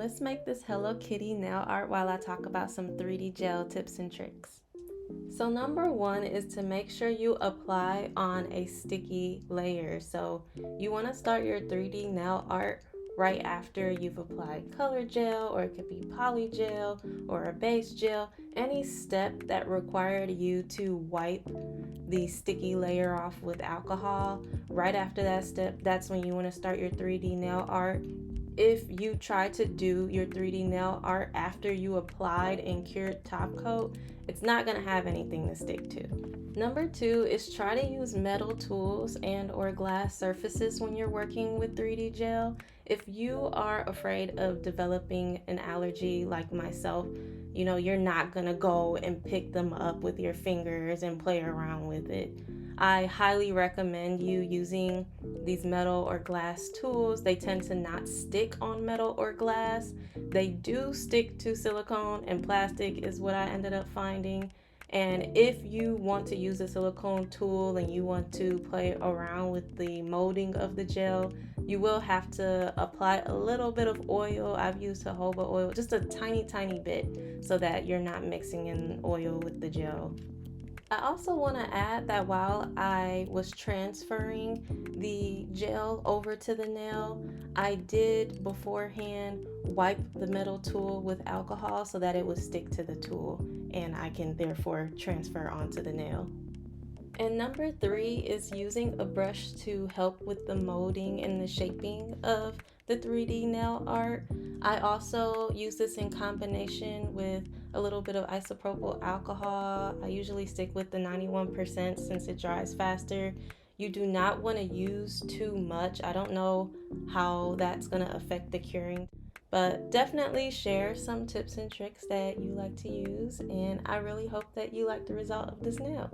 Let's make this Hello Kitty nail art while I talk about some 3D gel tips and tricks. So number one is to make sure you apply on a sticky layer. So you want to start your 3D nail art right after you've applied color gel, or it could be poly gel or a base gel. Any step that required you to wipe the sticky layer off with alcohol, right after that step, that's when you want to start your 3D nail art. If you try to do your 3D nail art after you applied and cured top coat, it's not going to have anything to stick to. Number two is try to use metal tools and or glass surfaces when you're working with 3D gel. If you are afraid of developing an allergy like myself, you're not going to go and pick them up with your fingers and play around with it. I highly recommend you using these metal or glass tools. They tend to not stick on metal or glass. They do stick to silicone and plastic is what I ended up finding. And if you want to use a silicone tool and you want to play around with the molding of the gel, you will have to apply a little bit of oil. I've used jojoba oil, just a tiny bit, so that you're not mixing in oil with the gel. I also want to add that while I was transferring the gel over to the nail, I did beforehand wipe the metal tool with alcohol so that it would stick to the tool and I can therefore transfer onto the nail. And number three is using a brush to help with the molding and the shaping of the 3D nail art. I also use this in combination with a little bit of isopropyl alcohol. I usually stick with the 91% since it dries faster. You do not want to use too much. I don't know how that's going to affect the curing, but definitely share some tips and tricks that you like to use, and I really hope that you like the result of this nail.